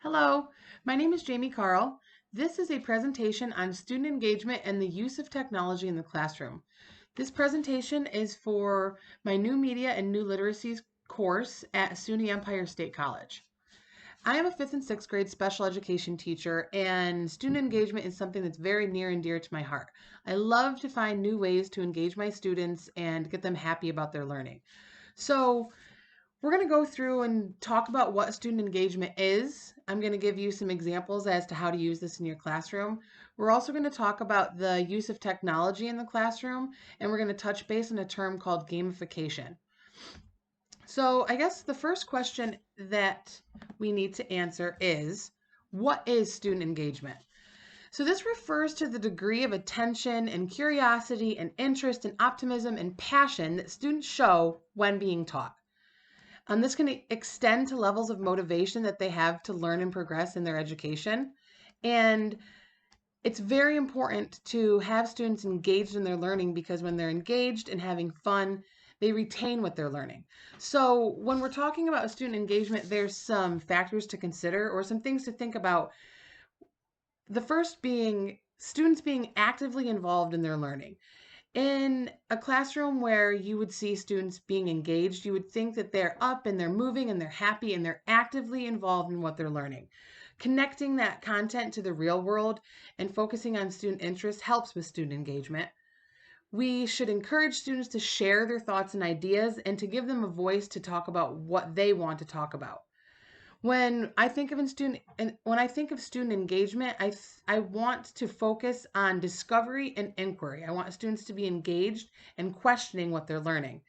Hello, my name is Jamie Carl. This is a presentation on student engagement and the use of technology in the classroom. This presentation is for my New Media and New Literacies course at SUNY Empire State College. I am a 5th and 6th grade special education teacher, and student engagement is something that's very near and dear to my heart. I love to find new ways to engage my students and get them happy about their learning. So, we're going to go through and talk about what student engagement is. I'm going to give you some examples as to how to use this in your classroom. We're also going to talk about the use of technology in the classroom, and we're going to touch base on a term called gamification. So I guess the first question that we need to answer is, what is student engagement? So this refers to the degree of attention and curiosity and interest and optimism and passion that students show when being taught. This can extend to levels of motivation that they have to learn and progress in their education. And it's very important to have students engaged in their learning because when they're engaged and having fun, they retain what they're learning. So when we're talking about student engagement, there's some factors to consider or some things to think about. The first being students being actively involved in their learning. In a classroom where you would see students being engaged, you would think that they're up and they're moving and they're happy and they're actively involved in what they're learning. Connecting that content to the real world and focusing on student interest helps with student engagement. We should encourage students to share their thoughts and ideas and to give them a voice to talk about what they want to talk about. When I think of student engagement, I want to focus on discovery and inquiry. I want students to be engaged and questioning what they're learning.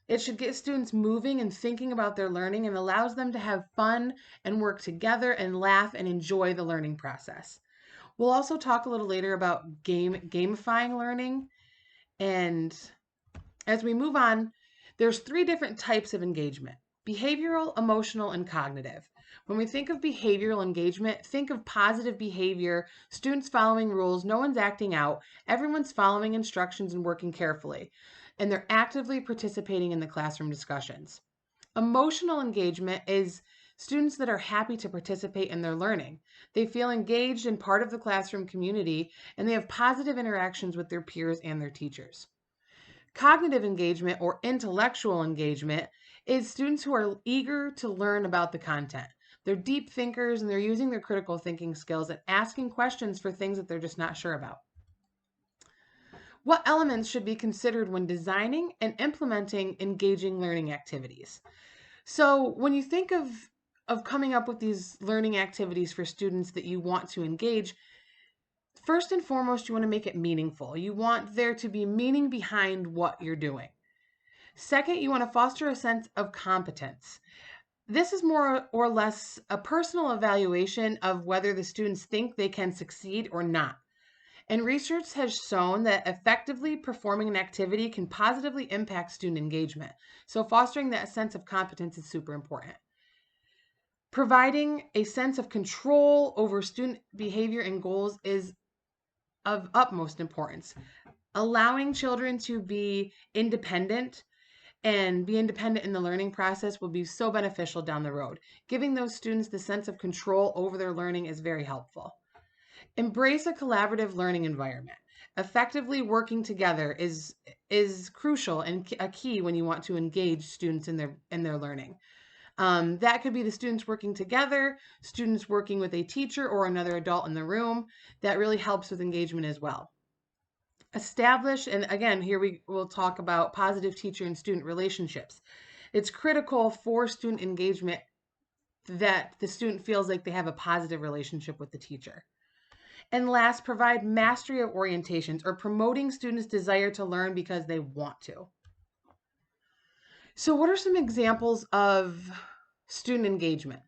It should get students moving and thinking about their learning and allows them to have fun and work together and laugh and enjoy the learning process. We'll also talk a little later about gamifying learning. And as we move on, there's three different types of engagement: behavioral, emotional, and cognitive. When we think of behavioral engagement, think of positive behavior, students following rules, no one's acting out, everyone's following instructions and working carefully, and they're actively participating in the classroom discussions. Emotional engagement is students that are happy to participate in their learning. They feel engaged and part of the classroom community, and they have positive interactions with their peers and their teachers. Cognitive engagement or intellectual engagement is students who are eager to learn about the content. They're deep thinkers and they're using their critical thinking skills and asking questions for things that they're just not sure about. What elements should be considered when designing and implementing engaging learning activities? So, when you think of coming up with these learning activities for students that you want to engage, first and foremost, you want to make it meaningful. You want there to be meaning behind what you're doing. Second, you want to foster a sense of competence. This is more or less a personal evaluation of whether the students think they can succeed or not. And research has shown that effectively performing an activity can positively impact student engagement. So, fostering that sense of competence is super important. Providing a sense of control over student behavior and goals is of utmost importance. Allowing children to be independent and be independent in the learning process will be so beneficial down the road. Giving those students the sense of control over their learning is very helpful. Embrace a collaborative learning environment. Effectively working together is crucial and a key when you want to engage students in their learning. That could be the students working together, students working with a teacher or another adult in the room. That really helps with engagement as well. Establish, and again, here we will talk about positive teacher and student relationships. It's critical for student engagement that the student feels like they have a positive relationship with the teacher. And last, provide mastery of orientations or promoting students' desire to learn because they want to. So, what are some examples of student engagement?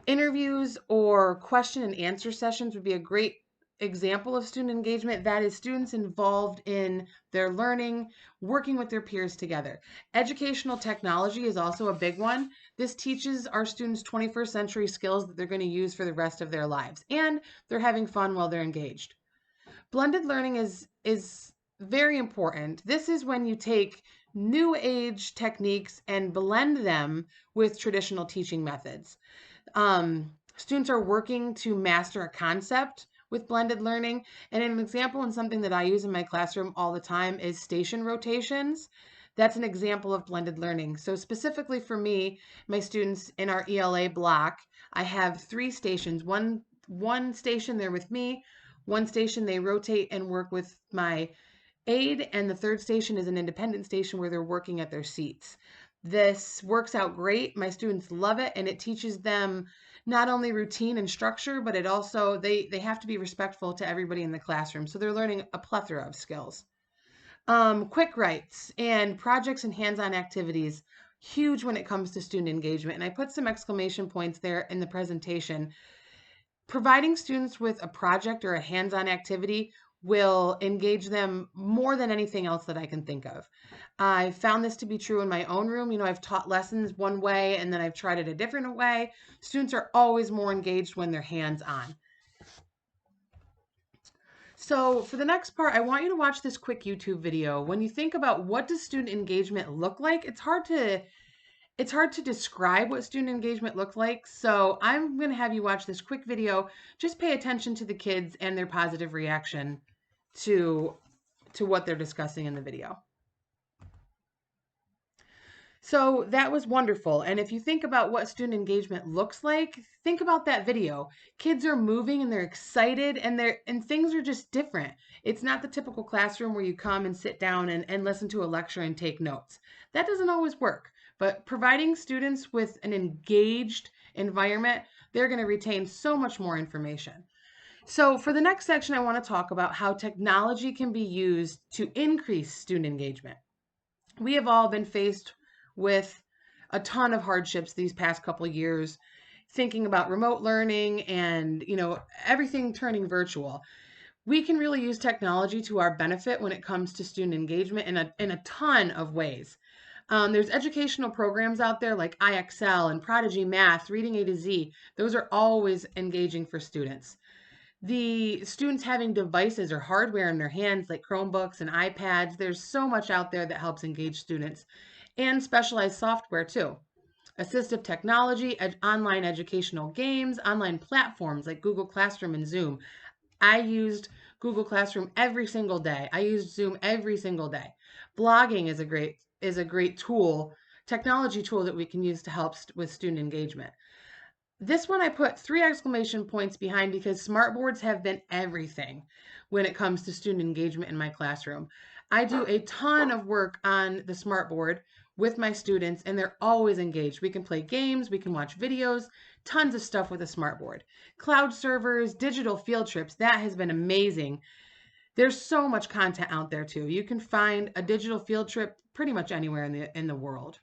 Interviews or question and answer sessions would be a great example of student engagement. That is students involved in their learning, working with their peers together. Educational technology is also a big one. This teaches our students 21st century skills that they're going to use for the rest of their lives, and they're having fun while they're engaged. Blended learning is very important. This is when you take new age techniques and blend them with traditional teaching methods. Students are working to master a concept with blended learning. And an example and something that I use in my classroom all the time is station rotations. That's an example of blended learning. So specifically for me, my students in our ELA block, I have 3 stations. One station they're with me, one station they rotate and work with my aide, and the third station is an independent station where they're working at their seats. This works out great. My students love it, and it teaches them not only routine and structure, but it also they have to be respectful to everybody in the classroom. So they're learning a plethora of skills. Quick writes and projects and hands-on activities, huge when it comes to student engagement. And I put some exclamation points there in the presentation. Providing students with a project or a hands-on activity will engage them more than anything else that I can think of. I found this to be true in my own room. I've taught lessons one way and then I've tried it a different way. Students are always more engaged when they're hands-on. So for the next part, I want you to watch this quick YouTube video. When you think about what does student engagement look like, it's hard to describe what student engagement looks like. So I'm going to have you watch this quick video. Just pay attention to the kids and their positive reaction to what they're discussing in the video. So that was wonderful. And if you think about what student engagement looks like, think about that video. Kids are moving and they're excited and things are just different. It's not the typical classroom where you come and sit down and listen to a lecture and take notes. That doesn't always work. But providing students with an engaged environment, they're going to retain so much more information. So for the next section, I want to talk about how technology can be used to increase student engagement. We have all been faced with a ton of hardships these past couple of years, thinking about remote learning and, everything turning virtual. We can really use technology to our benefit when it comes to student engagement in a ton of ways. There's educational programs out there like IXL and Prodigy Math, Reading A to Z. Those are always engaging for students. The students having devices or hardware in their hands like Chromebooks and iPads, there's so much out there that helps engage students, and specialized software too. Assistive technology, online educational games, online platforms like Google Classroom and Zoom. I used Google Classroom every single day. I used Zoom every single day. Blogging is a great tool, technology tool that we can use to help with student engagement. This one I put 3 exclamation points behind because smartboards have been everything when it comes to student engagement in my classroom. I do a ton of work on the smartboard with my students and they're always engaged. We can play games, we can watch videos, tons of stuff with a smartboard. Cloud servers, digital field trips, that has been amazing. There's so much content out there too. You can find a digital field trip pretty much anywhere in the world.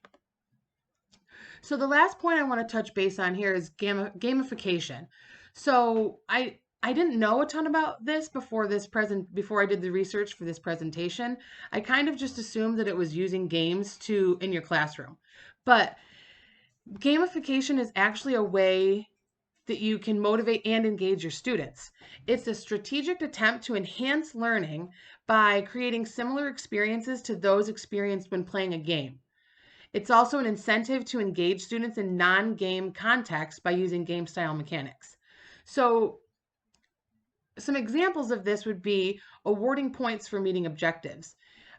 So the last point I want to touch base on here is gamification. So I didn't know a ton about this before I did the research for this presentation. I kind of just assumed that it was using games in your classroom. But gamification is actually a way that you can motivate and engage your students. It's a strategic attempt to enhance learning by creating similar experiences to those experienced when playing a game. It's also an incentive to engage students in non-game contexts by using game-style mechanics. So some examples of this would be awarding points for meeting objectives.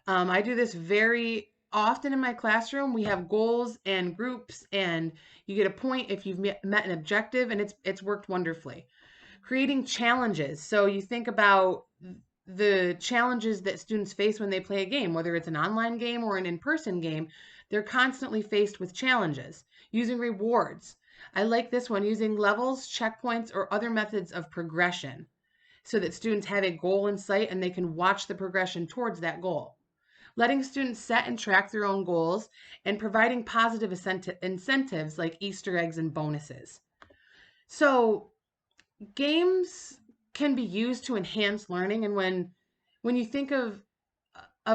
I do this very often in my classroom. We have goals and groups, and you get a point if you've met an objective, and it's worked wonderfully. Creating challenges. So you think about the challenges that students face when they play a game, whether it's an online game or an in-person game. They're constantly faced with challenges. Using rewards. I like this one, using levels, checkpoints, or other methods of progression so that students have a goal in sight and they can watch the progression towards that goal. Letting students set and track their own goals and providing positive incentives like Easter eggs and bonuses. So games can be used to enhance learning, and when you think of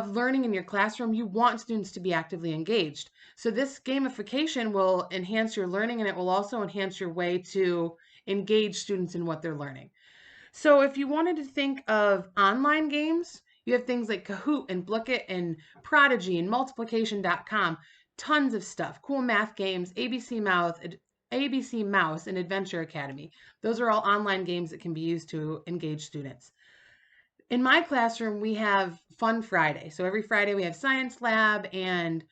learning in your classroom, you want students to be actively engaged. So this gamification will enhance your learning, and it will also enhance your way to engage students in what they're learning. So if you wanted to think of online games, you have things like Kahoot and Blooket and Prodigy and multiplication.com, tons of stuff, cool math games, ABC Math, ABC Mouse and Adventure Academy. Those are all online games that can be used to engage students. In my classroom, we have Fun Friday. So every Friday we have science lab, and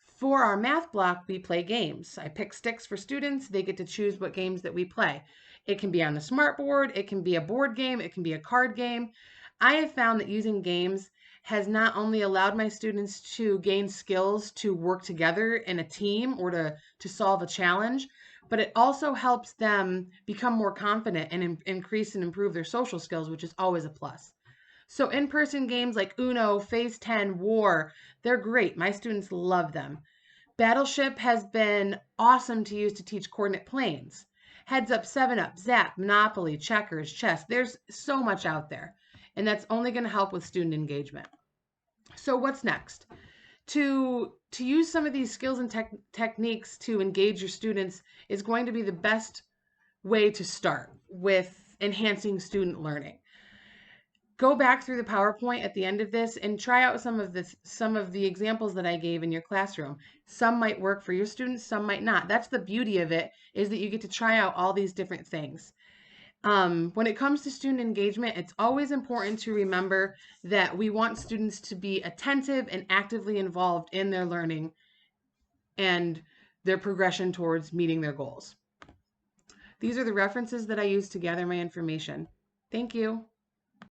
for our math block, we play games. I pick sticks for students. They get to choose what games that we play. It can be on the smart board, it can be a board game, it can be a card game. I have found that using games has not only allowed my students to gain skills to work together in a team or to solve a challenge, but it also helps them become more confident and increase and improve their social skills, which is always a plus. So in-person games like Uno, Phase 10, War, they're great. My students love them. Battleship has been awesome to use to teach coordinate planes. Heads Up, 7 Up, Zap, Monopoly, checkers, chess. There's so much out there, and that's only going to help with student engagement. So what's next? To use some of these skills and techniques to engage your students is going to be the best way to start with enhancing student learning. Go back through the PowerPoint at the end of this and try out some of the examples that I gave in your classroom. Some might work for your students, some might not. That's the beauty of it, is that you get to try out all these different things. When it comes to student engagement, it's always important to remember that we want students to be attentive and actively involved in their learning and their progression towards meeting their goals. These are the references that I use to gather my information. Thank you.